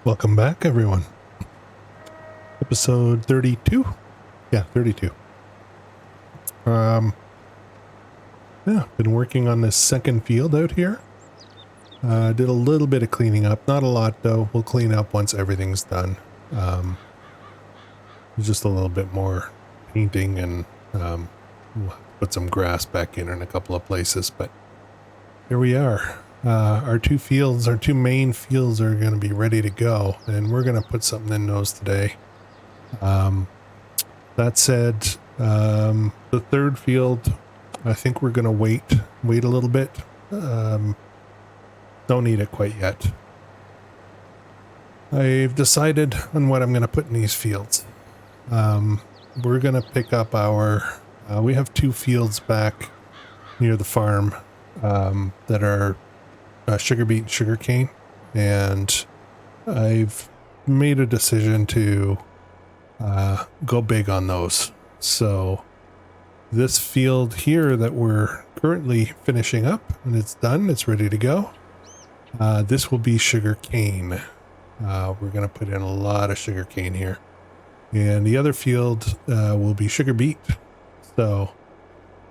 Welcome back, everyone. Episode 32? Yeah, 32. Yeah, been working on this second field out here. Did a little bit of cleaning up. Not a lot, though. We'll clean up once everything's done. Just a little bit more painting and we'll put some grass back in a couple of places, but here we are. Our two main fields are going to be ready to go, and we're going to put something in those today. That said, the third field, I think we're going to wait a little bit. Don't need it quite yet. I've decided on what I'm going to put in these fields. We're going to pick up our, we have two fields back near the farm that are sugar beet and sugarcane, and I've made a decision to go big on those. So this field here that we're currently finishing up, and it's done, it's ready to go. This will be sugarcane. We're going to put in a lot of sugarcane here, and the other field will be sugar beet. So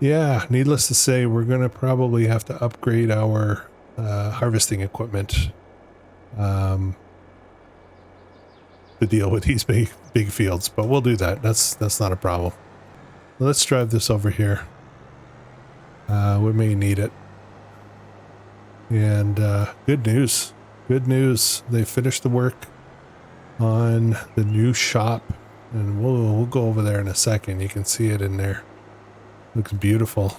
yeah, needless to say, we're going to probably have to upgrade our harvesting equipment to deal with these big fields, but we'll do that. That's not a problem. Let's drive this over here. We may need it. And good news. They finished the work on the new shop, and we'll go over there in a second. You can see it in there. Looks beautiful.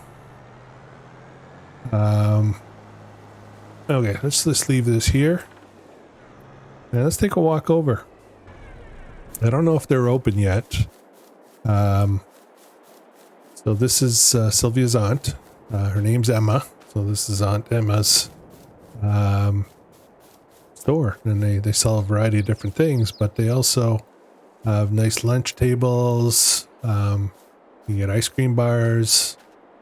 Okay, let's just leave this here. And let's take a walk over. I don't know if they're open yet. So this is Sylvia's aunt. Her name's Emma. So this is Aunt Emma's store. And they sell a variety of different things, but they also have nice lunch tables. You get ice cream bars,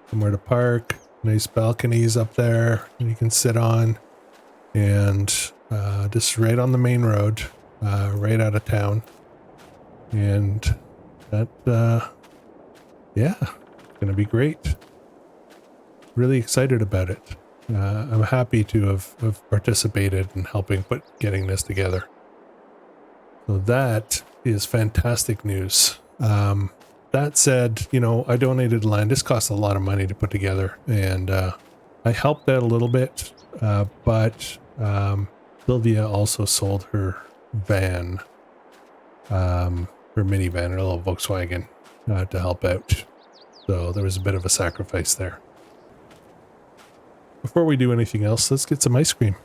somewhere to park. Nice balconies up there you can sit on, and just right on the main road, right out of town. And that, yeah, it's gonna be great. Really excited about it. I'm happy to have participated in helping getting this together. So that is fantastic news. That said, you know, I donated land. This cost a lot of money to put together, and I helped out a little bit, but Sylvia also sold her van, her minivan, her little Volkswagen, to help out. So there was a bit of a sacrifice there. Before we do anything else, let's get some ice cream.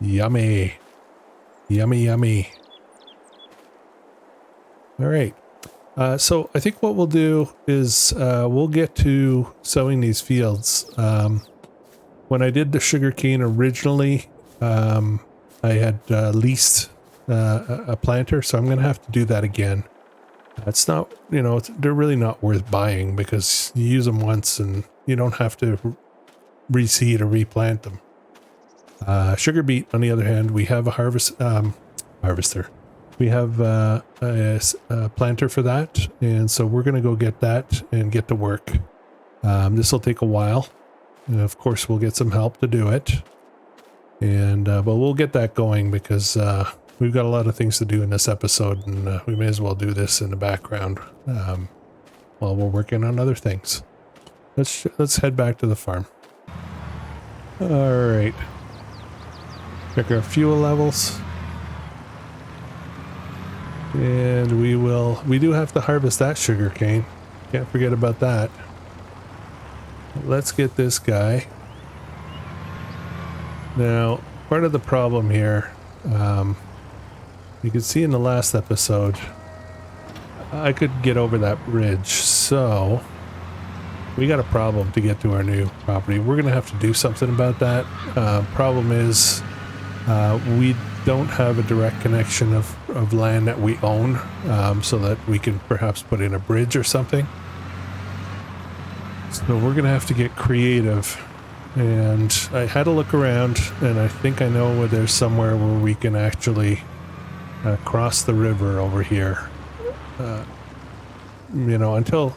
Yummy. Yummy, yummy. All right. So I think what we'll do is we'll get to sowing these fields. When I did the sugarcane originally, I had leased a planter, so I'm going to have to do that again. It's not, you know, they're really not worth buying because you use them once and you don't have to reseed or replant them. Sugar beet, on the other hand, we have a harvester. We have a planter for that, and so we're going to go get that and get to work. This will take a while, and of course we'll get some help to do it. And but we'll get that going because we've got a lot of things to do in this episode, and we may as well do this in the background while we're working on other things. Let's head back to the farm. All right. Check our fuel levels. And we do have to harvest that sugar cane. Can't forget about that. Let's get this guy. Now, part of the problem here, you can see in the last episode, I could get over that bridge, so we got a problem to get to our new property. We're going to have to do something about that. Problem is, we don't have a direct connection of land that we own, so that we can perhaps put in a bridge or something. So we're going to have to get creative And I had a look around, and I think I know where there's somewhere where we can actually cross the river over here. You know, until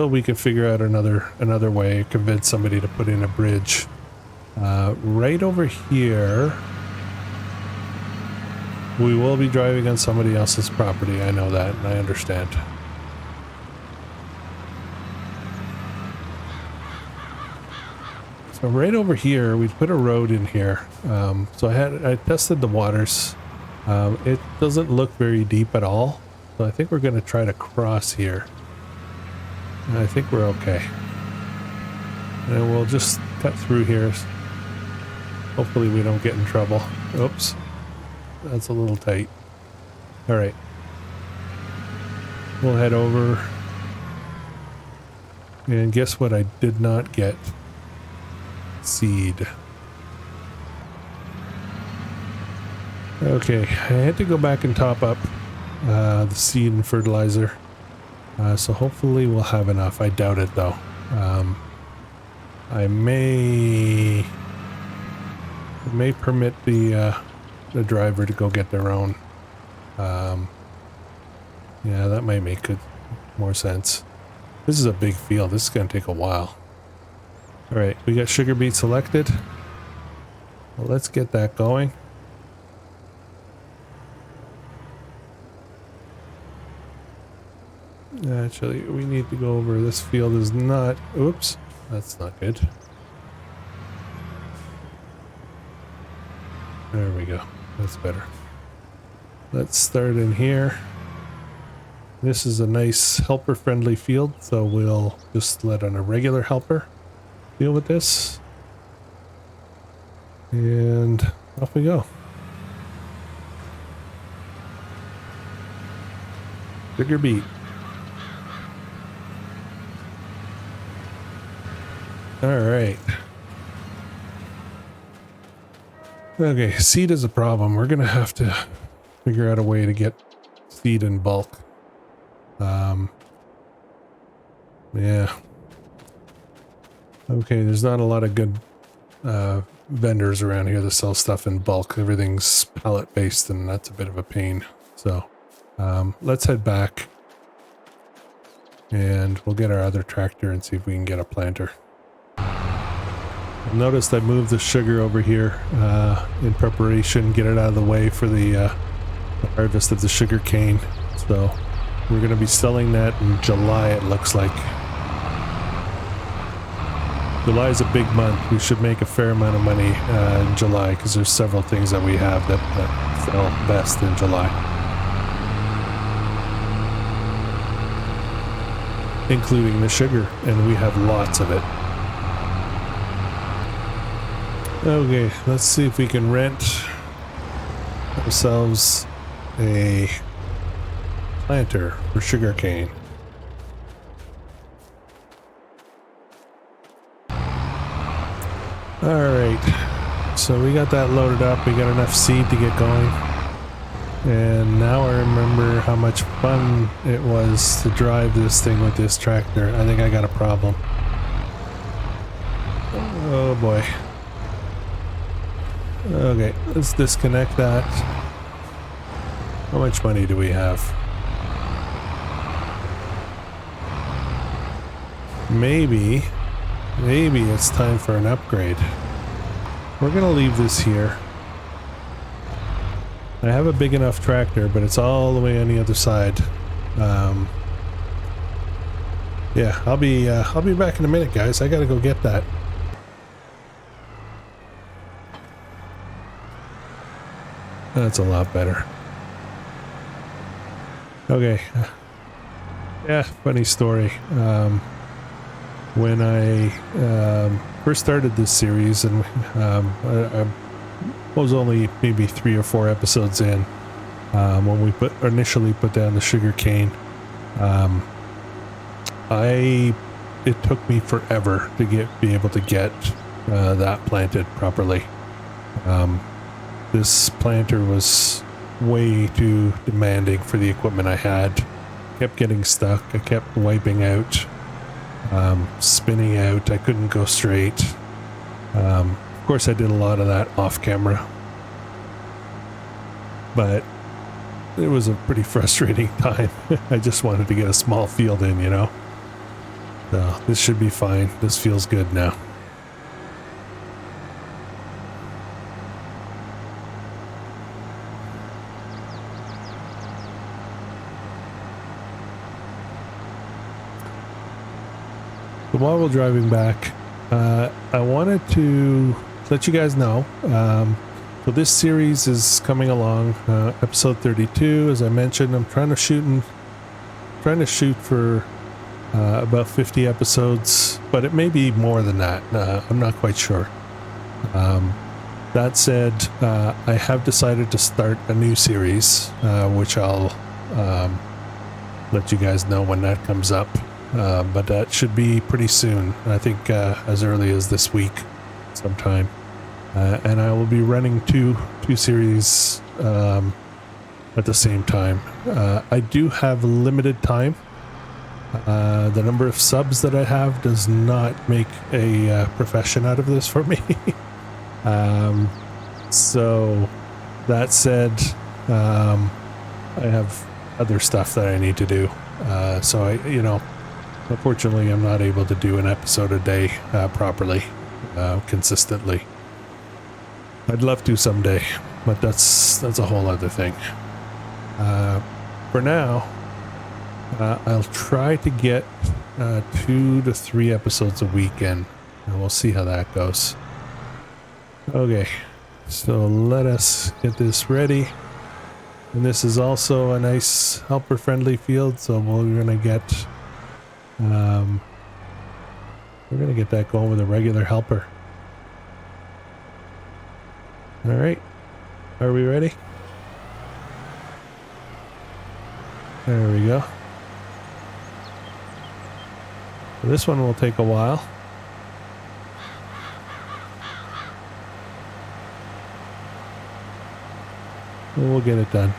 we can figure out another way, convince somebody to put in a bridge. Right over here, we will be driving on somebody else's property. I know that, and I understand. So right over here, we put a road in here. So I tested the waters. It doesn't look very deep at all. So I think we're going to try to cross here. And I think we're okay. And we'll just cut through here. Hopefully we don't get in trouble. Oops. That's a little tight. All right. We'll head over. And guess what I did not get? Seed. Okay, I had to go back and top up the seed and fertilizer. So hopefully we'll have enough. I doubt it though. I may permit the driver to go get their own. Yeah, that might make more sense. This is a big field. This is going to take a while. All right, we got sugar beet selected. Well, let's get that going. Actually, we need to go over. This field is not... Oops, that's not good. There we go. That's better. Let's start in here. This is a nice helper-friendly field, so we'll just let on a regular helper deal with this. And off we go. Sugar beet. All right. Okay, seed is a problem. We're gonna have to figure out a way to get seed in bulk. Yeah. Okay, there's not a lot of good vendors around here that sell stuff in bulk. Everything's pallet based, and that's a bit of a pain. So let's head back and we'll get our other tractor and see if we can get a planter. Noticed I moved the sugar over here in preparation, get it out of the way for the harvest of the sugar cane. So we're going to be selling that in July, it looks like. July is a big month. We should make a fair amount of money in July because there's several things that we have that sell best in July. Including the sugar, and we have lots of it. Okay, let's see if we can rent ourselves a planter for sugarcane. Alright, so we got that loaded up, we got enough seed to get going. And now I remember how much fun it was to drive this thing with this tractor. I think I got a problem. Oh boy. Okay, let's disconnect that. How much money do we have? Maybe it's time for an upgrade. We're gonna leave this here. I have a big enough tractor, but it's all the way on the other side. Yeah, I'll be back in a minute, guys. I gotta go get that. That's a lot better. Okay. Yeah, funny story. When I first started this series, and I was only maybe 3 or 4 episodes in, when we initially put down the sugar cane, it took me forever to be able to get that planted properly. This planter was way too demanding for the equipment I had. Kept getting stuck. I kept wiping out, spinning out. I couldn't go straight. Of course, I did a lot of that off camera, but it was a pretty frustrating time. I just wanted to get a small field in, you know. So this should be fine. This feels good now. So while we're driving back, I wanted to let you guys know. So this series is coming along, episode 32. As I mentioned, I'm trying to shoot for about 50 episodes, but it may be more than that. I'm not quite sure. That said, I have decided to start a new series, which I'll let you guys know when that comes up. But that should be pretty soon. I think as early as this week sometime. And I will be running two series at the same time. I do have limited time. The number of subs that I have does not make a profession out of this for me. So that said, I have other stuff that I need to do. So unfortunately, I'm not able to do an episode a day properly, consistently. I'd love to someday, but that's a whole other thing. For now, I'll try to get 2 to 3 episodes a week in, and we'll see how that goes. Okay, so let us get this ready. And this is also a nice helper-friendly field, so we're gonna get that going with a regular helper. All right, are we ready? There we go. This one will take a while. We'll get it done.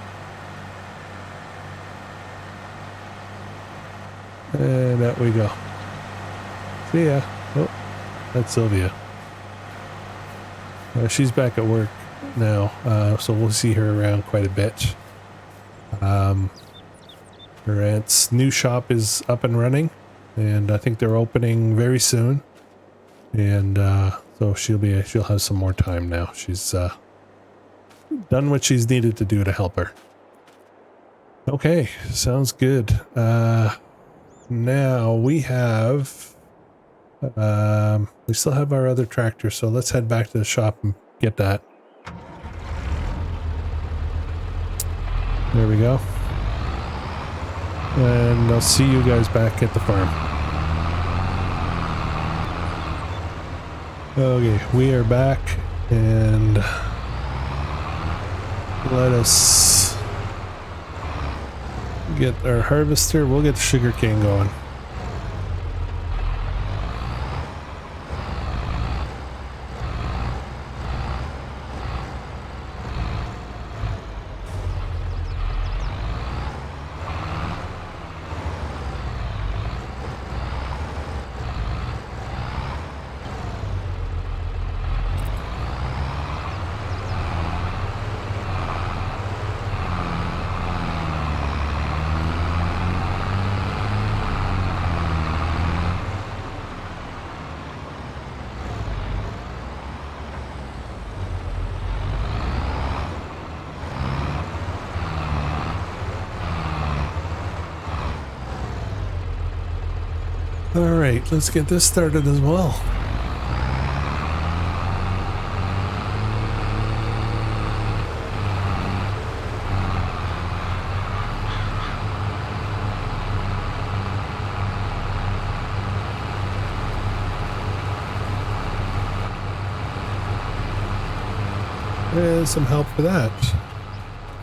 And out we go. See ya. Oh, that's Sylvia. She's back at work now, so we'll see her around quite a bit. Her aunt's new shop is up and running, and I think they're opening very soon. And so she'll have some more time now. She's done what she's needed to do to help her. Okay, sounds good. Now we have we still have our other tractor, so let's head back to the shop and get that. There we go. And I'll see you guys back at the farm. Okay, we are back, and let us get our harvester. We'll get the sugarcane going. Alright, let's get this started as well. There's some help for that.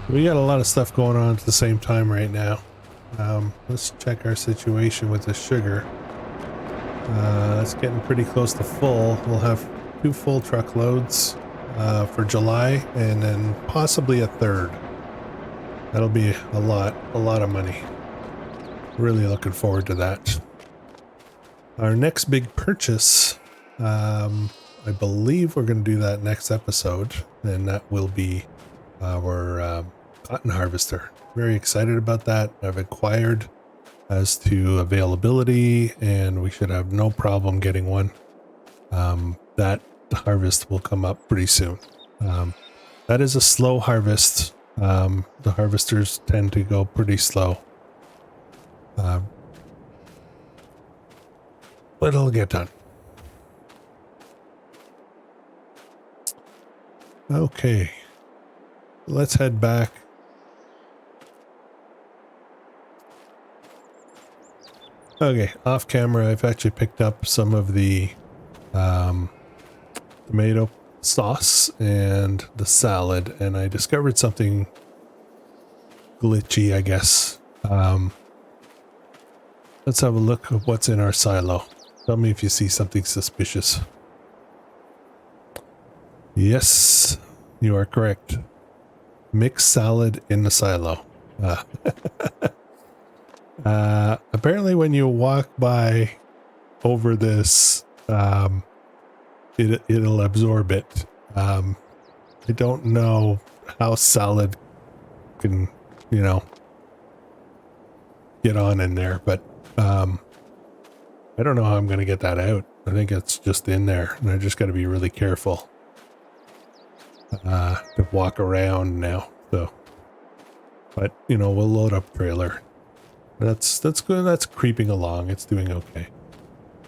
We got a lot of stuff going on at the same time right now. Let's check our situation with the sugar. It's getting pretty close to full. We'll have 2 full truckloads for July, and then possibly a third. That'll be a lot of money. Really looking forward to that. Our next big purchase, I believe we're going to do that next episode, and that will be our cotton harvester. Very excited about that. I've inquired as to availability, and we should have no problem getting one. That harvest will come up pretty soon. That is a slow harvest. The harvesters tend to go pretty slow. But it'll get done. Okay. Let's head back. Okay, off camera, I've actually picked up some of the tomato sauce and the salad, and I discovered something glitchy, I guess. Let's have a look at what's in our silo. Tell me if you see something suspicious. Yes, you are correct. Mixed salad in the silo. Apparently when you walk by over this, it'll absorb it. I don't know how salad can, you know, get on in there, but I don't know how I'm going to get that out. I think it's just in there, and I just got to be really careful to walk around now. So, but you know, we'll load up trailer. That's good. That's creeping along. It's doing okay.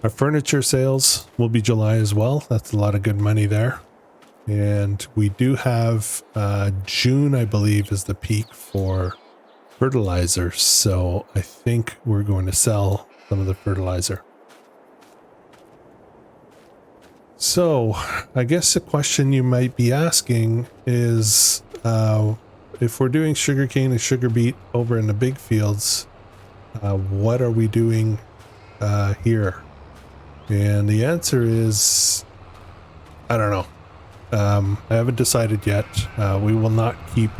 Our furniture sales will be July as well. That's a lot of good money there. And we do have June, I believe, is the peak for fertilizer. So I think we're going to sell some of the fertilizer. So I guess the question you might be asking is, if we're doing sugarcane and sugar beet over in the big fields, what are we doing here? And the answer is, I don't know. I haven't decided yet. We will not keep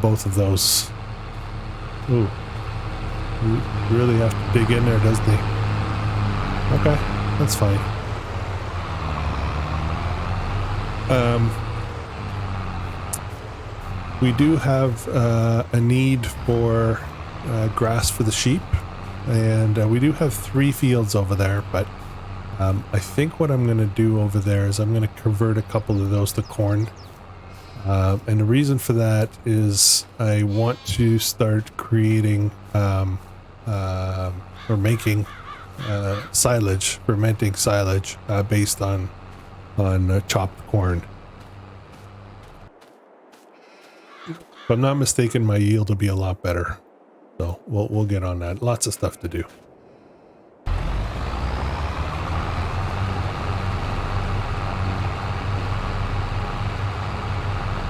both of those. Ooh, you really have to dig in there, doesn't he? Okay, that's fine. We do have a need for grass for the sheep, and we do have 3 fields over there, but I think what I'm going to do over there is I'm going to convert a couple of those to corn. And the reason for that is I want to start creating or making silage, fermenting silage based on chopped corn. If I'm not mistaken, my yield will be a lot better. So we'll get on that. Lots of stuff to do.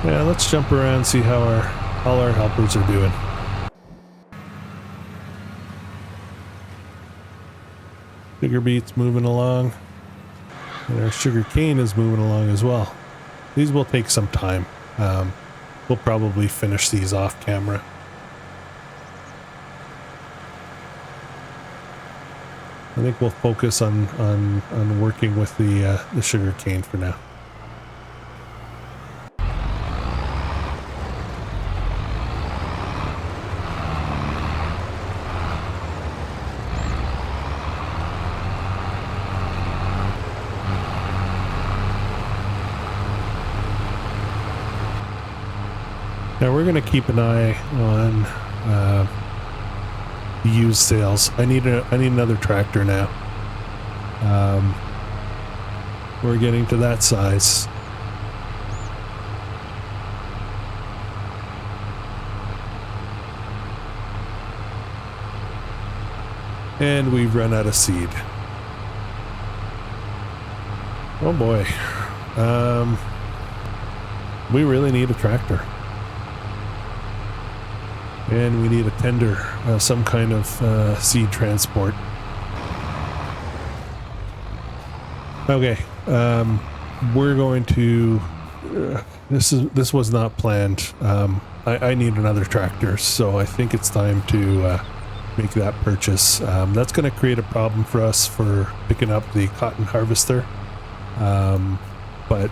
Yeah, let's jump around and see how all our helpers are doing. Sugar beet's moving along, and our sugar cane is moving along as well. These will take some time. We'll probably finish these off camera. I think we'll focus on working with the sugar cane for now. Now we're going to keep an eye on used sales. I need another tractor now. We're getting to that size. And we've run out of seed. Oh boy. We really need a tractor. And we need a tender, some kind of seed transport. Okay, we're going to. This was not planned. I need another tractor, so I think it's time to make that purchase. That's going to create a problem for us for picking up the cotton harvester. But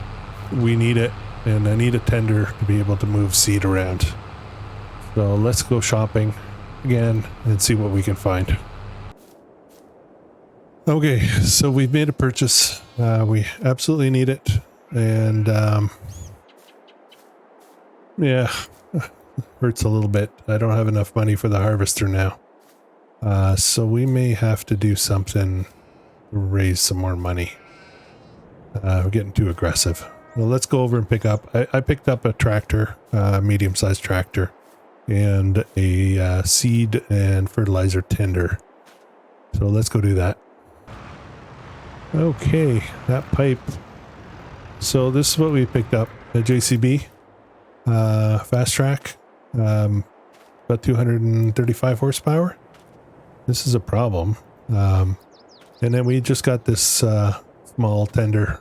we need it, and I need a tender to be able to move seed around. So let's go shopping again and see what we can find. Okay, so we've made a purchase. We absolutely need it, and yeah, hurts a little bit. I don't have enough money for the harvester now, so we may have to do something to raise some more money. We're getting too aggressive. Well, let's go over and pick up. I picked up a tractor, medium-sized tractor, and a seed and fertilizer tender. So let's go do that. Okay, that pipe. So this is what we picked up. A JCB, fast track, about 235 horsepower. This is a problem. And then we just got this small tender.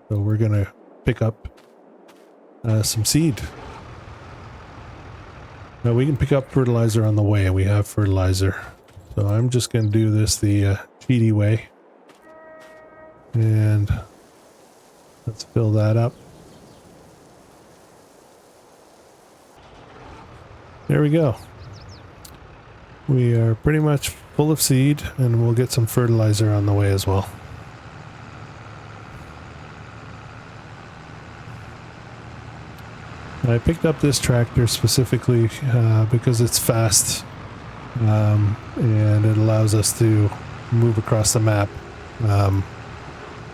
So we're gonna pick up some seed. Now we can pick up fertilizer on the way. We have fertilizer. So I'm just gonna do this the cheaty way. And let's fill that up. There we go. We are pretty much full of seed, and we'll get some fertilizer on the way as well. I picked up this tractor specifically because it's fast, and it allows us to move across the map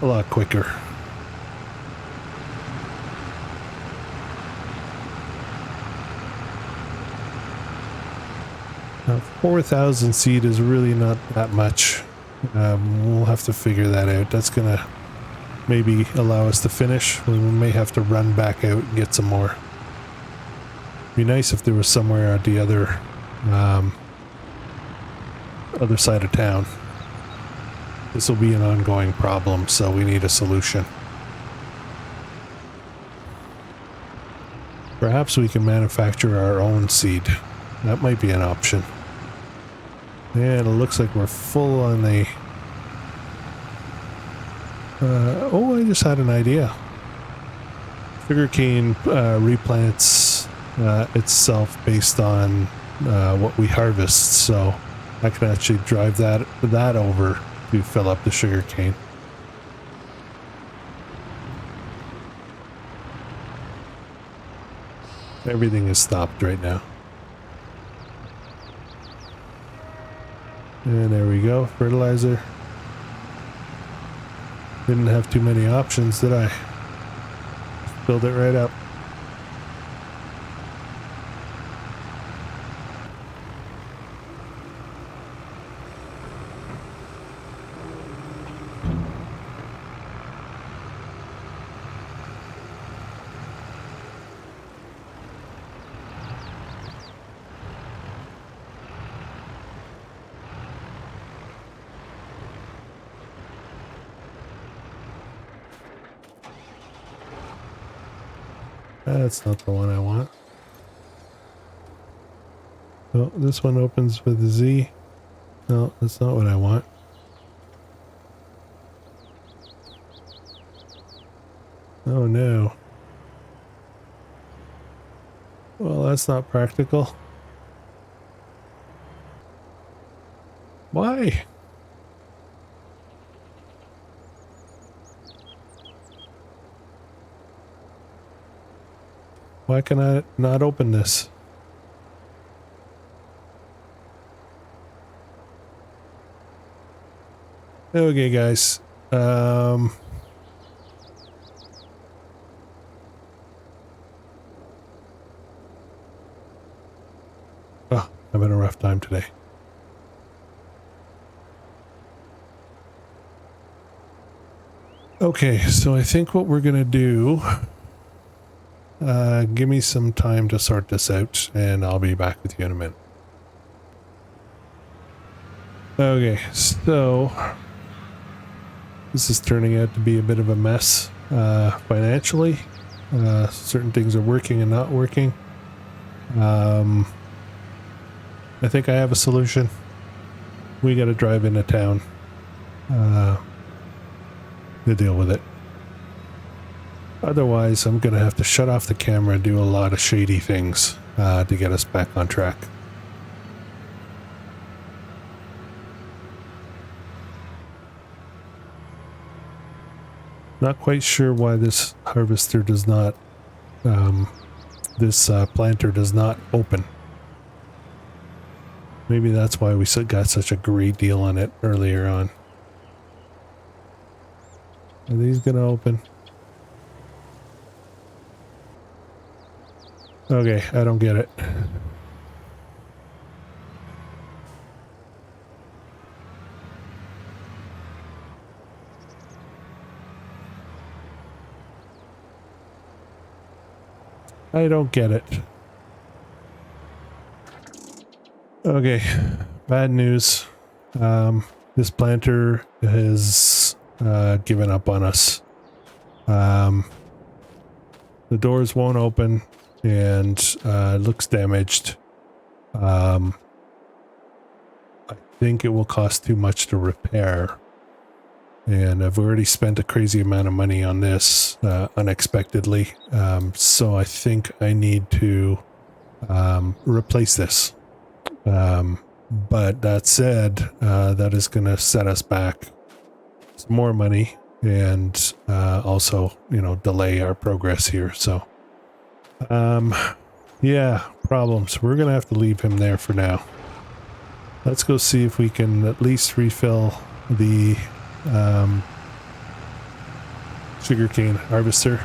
a lot quicker. Now, 4,000 seed is really not that much. We'll have to figure that out. That's gonna maybe allow us to finish. We may have to run back out and get some more. Be nice if there was somewhere at the other side of town. This will be an ongoing problem, so we need a solution. Perhaps we can manufacture our own seed. That might be an option. And it looks like we're full on the... oh, I just had an idea. Sugarcane replants itself based on what we harvest, so I can actually drive that over to fill up the sugarcane. Everything is stopped right now. And there we go, fertilizer. Didn't have too many options, did I? Filled it right up. That's not the one I want. Oh, this one opens with a Z. No, that's not what I want. Oh no. Well, that's not practical. Why? Why can I not open this? Okay, guys. Oh, I'm having a rough time today. Okay, so I think what we're gonna do... give me some time to sort this out, and I'll be back with you in a minute. Okay, so this is turning out to be a bit of a mess financially. Certain things are working and not working. I think I have a solution. We got to drive into town to deal with it. Otherwise, I'm going to have to shut off the camera and do a lot of shady things to get us back on track. Not quite sure why this harvester does not, this planter does not open. Maybe that's why we got such a great deal on it earlier on. Are these going to open? Okay, I don't get it. I don't get it. Okay, bad news. This planter has given up on us. The doors won't open and it looks damaged. I think it will cost too much to repair. And I've already spent a crazy amount of money on this unexpectedly. So I think I need to replace this. But that said, that is going to set us back some more money and also, you know, delay our progress here. So, yeah, problems. We're going to have to leave him there for now. Let's go see if we can at least refill the sugarcane harvester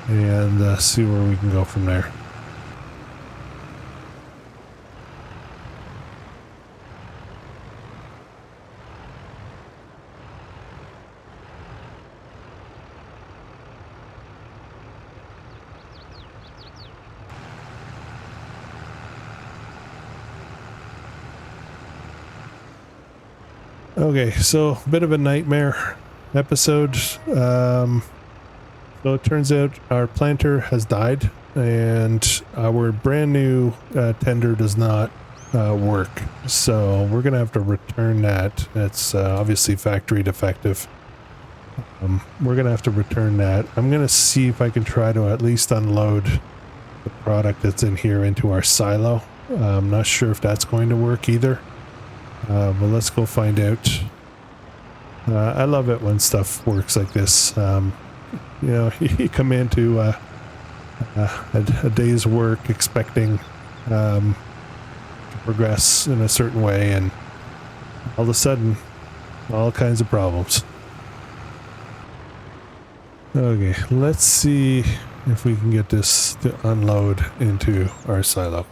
and see where we can go from there. Okay, so a bit of a nightmare episode. So it turns out our planter has died and our brand new tender does not work. So we're going to have to return that. It's obviously factory defective. We're going to have to return that. I'm going to see if I can try to at least unload the product that's in here into our silo. I'm not sure if that's going to work either. But let's go find out. I love it when stuff works like this. You know, you come into a day's work expecting to progress in a certain way, and all of a sudden, all kinds of problems. Okay, let's see if we can get this to unload into our silo.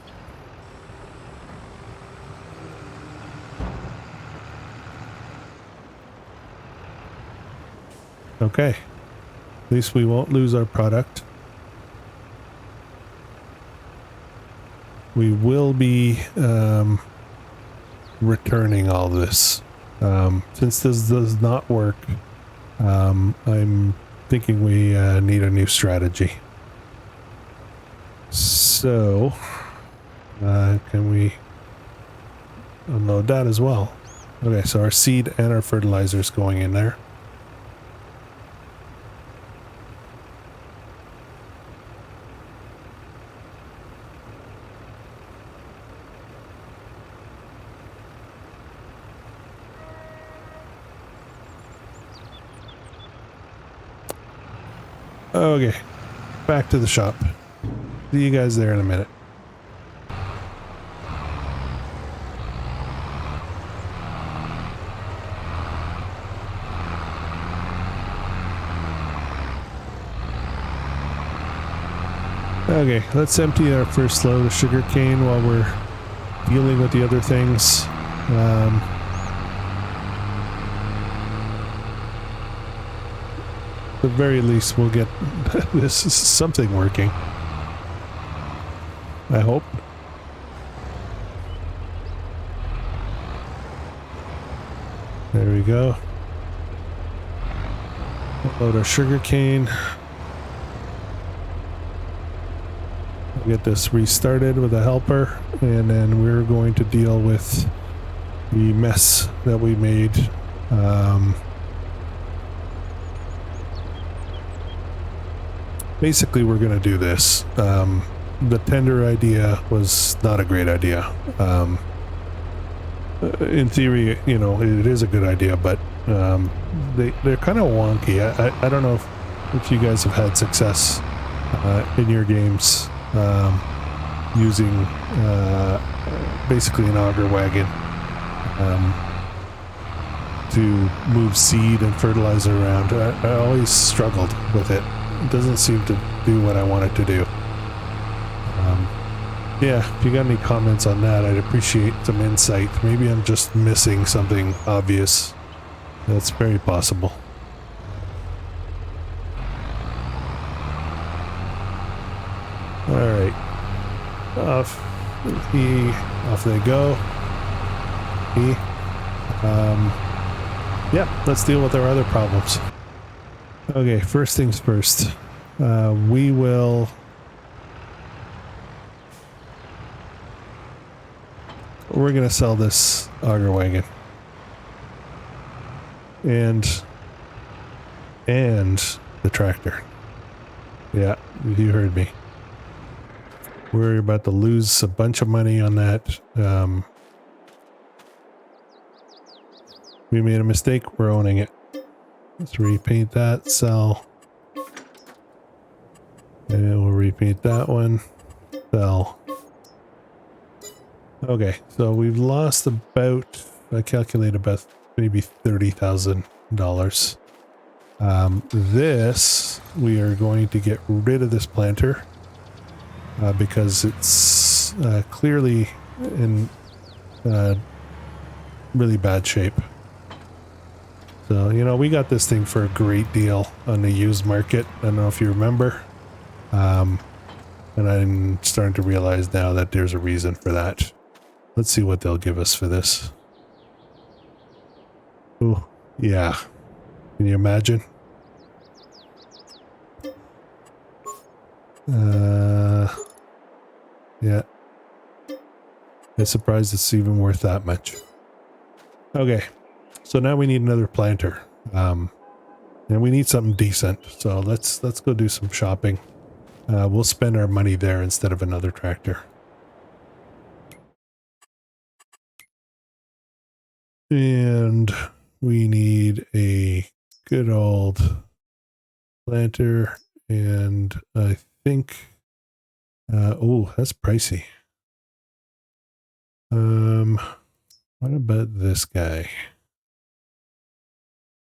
Okay, at least we won't lose our product. We will be returning all this. Since this does not work, I'm thinking we need a new strategy. So, can we unload that as well? Okay, so our seed and our fertilizer is going in there. Okay, back to the shop. See you guys there in a minute. Okay, let's empty our first load of sugarcane while we're dealing with the other things. At the very least, we'll get this is something working. I hope. There we go. Load our sugarcane. Get this restarted with a helper, and then we're going to deal with the mess that we made. basically we're going to do this. The tender idea was not a great idea. In theory, you know, it is a good idea, but they're kind of wonky. I don't know if you guys have had success in your games using basically an auger wagon to move seed and fertilizer around. I always struggled with it. It doesn't seem to do what I want it to do. Yeah, if you got any comments on that, I'd appreciate some insight. Maybe I'm just missing something obvious. That's very possible. Alright. Off they go. Yeah, let's deal with our other problems. Okay, first things first. We're gonna sell this auger wagon. And the tractor. Yeah, you heard me. We're about to lose a bunch of money on that. We made a mistake, we're owning it. Let's repaint that, sell. And we'll repaint that one, sell. Okay, so we've lost about, I calculate about maybe $30,000. This, we are going to get rid of this planter because it's clearly in really bad shape. So, you know, we got this thing for a great deal on the used market. I don't know if you remember. And I'm starting to realize now that there's a reason for that. Let's see what they'll give us for this. Oh, yeah. Can you imagine? Yeah. I'm surprised it's even worth that much. Okay. So now we need another planter. And we need something decent. So let's go do some shopping. We'll spend our money there instead of another tractor. And we need a good old planter, and I think oh, that's pricey. What about this guy?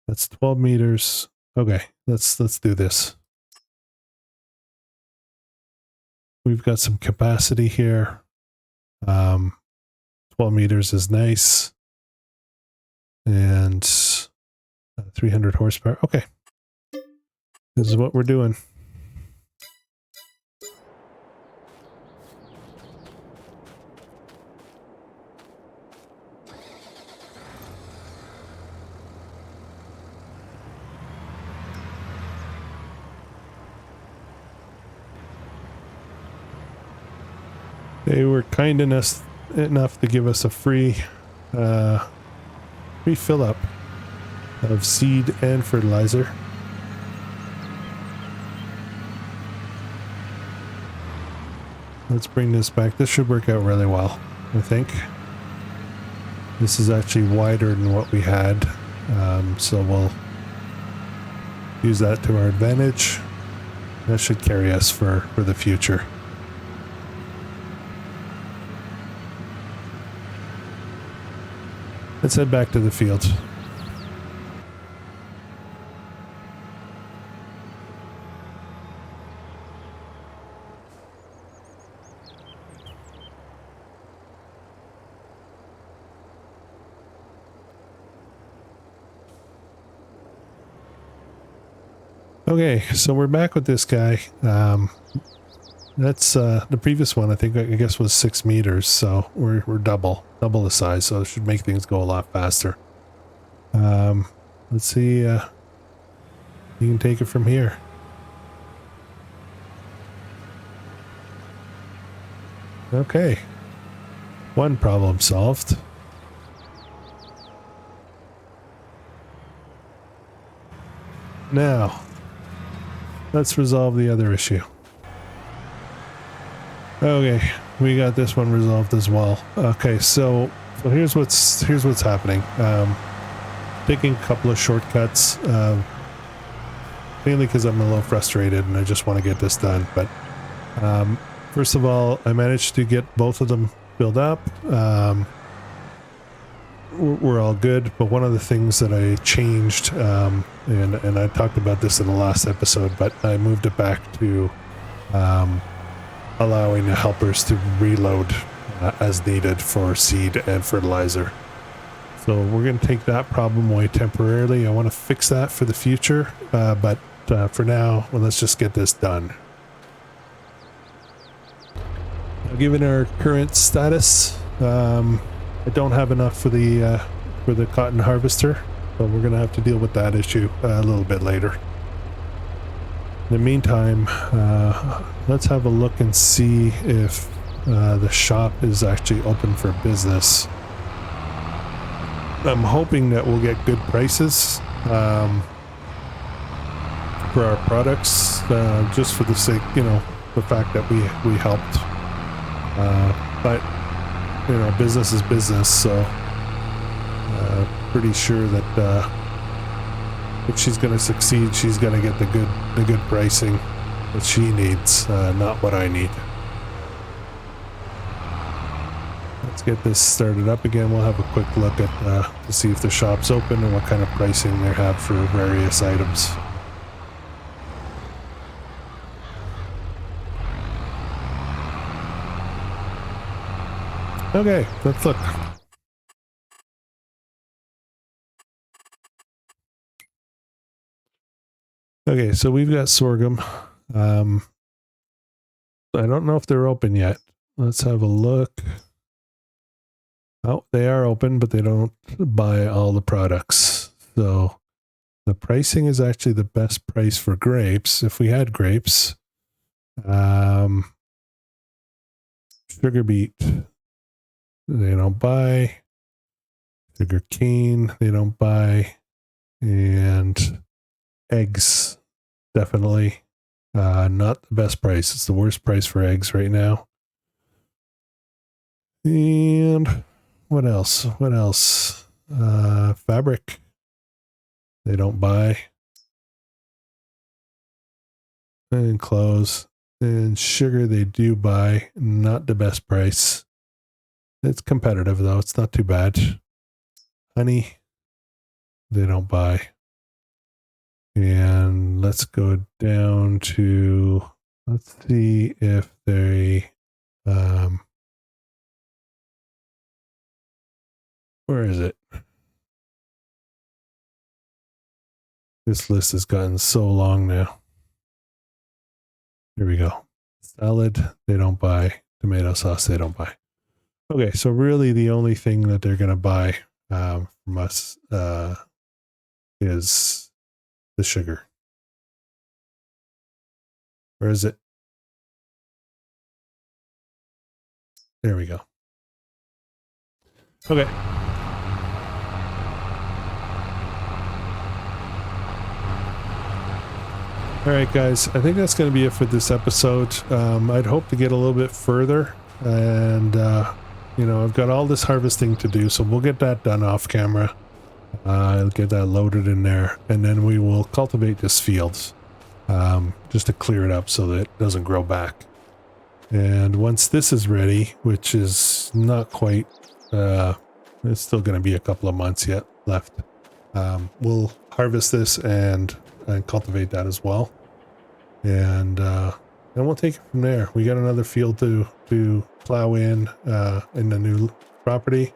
That's 12 meters. Okay, let's do this. We've got some capacity here. 12 meters is nice. And 300 horsepower. Okay. This is what we're doing. They were kind enough to give us a free fill up of seed and fertilizer. Let's bring this back. This should work out really well, I think. This is actually wider than what we had, so we'll use that to our advantage. That should carry us for the future. Let's head back to the field. Okay, so we're back with this guy. That's the previous one, I think, I guess, was 6 meters, so we're double the size, so it should make things go a lot faster. Let's see, you can take it from here. Okay, one problem solved. Now, let's resolve the other issue. Okay, we got this one resolved as well. Okay, so here's what's happening. Taking a couple of shortcuts, mainly because I'm a little frustrated and I just want to get this done. But first of all, I managed to get both of them filled up. We're all good, but one of the things that I changed, and I talked about this in the last episode, but I moved it back to allowing the helpers to reload as needed for seed and fertilizer. So we're going to take that problem away temporarily. I want to fix that for the future, but for now, well, let's just get this done. Now, given our current status, I don't have enough for the cotton harvester, but we're going to have to deal with that issue a little bit later. In the meantime, let's have a look and see if the shop is actually open for business. I'm hoping that we'll get good prices for our products, just for the sake, the fact that we helped. But business is business, so pretty sure that if she's going to succeed, she's going to get the good pricing that she needs, not what I need. Let's get this started up again. We'll have a quick look at to see if the shop's open and what kind of pricing they have for various items. Okay, let's look. Okay, so we've got sorghum. I don't know if they're open yet. Let's have a look. Oh, they are open, but they don't buy all the products. So the pricing is actually the best price for grapes. If we had grapes, sugar beet, they don't buy. Sugarcane, they don't buy. And eggs, definitely not the best price. It's the worst price for eggs right now. And what else? Fabric, they don't buy. And clothes and sugar, they do buy. Not the best price. It's competitive though. It's not too bad. Honey, they don't buy. And let's go down to, let's see if they, where is it? This list has gotten so long now. Here we go. Salad, they don't buy. Tomato sauce, they don't buy. Okay, so really the only thing that they're going to buy from us is the sugar. Where is it? There we go. Okay. All right, guys, I think that's going to be it for this episode. I'd hope to get a little bit further, and I've got all this harvesting to do, so we'll get that done off camera. I'll get that loaded in there, and then we will cultivate this field just to clear it up so that it doesn't grow back. And once this is ready, which is not quite, it's still going to be a couple of months yet left, we'll harvest this and cultivate that as well, and then we'll take it from there. We got another field to plow in the new property,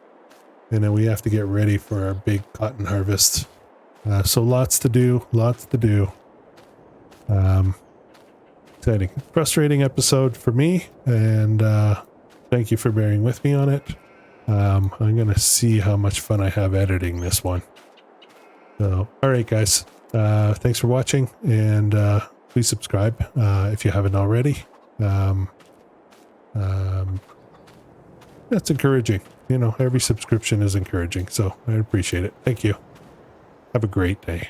and then we have to get ready for our big cotton harvest. So lots to do. Exciting, frustrating episode for me, and thank you for bearing with me on it. I'm gonna see how much fun I have editing this one. So, all right, guys. Thanks for watching, and please subscribe if you haven't already. That's encouraging. Every subscription is encouraging, so I appreciate it. Thank you. Have a great day.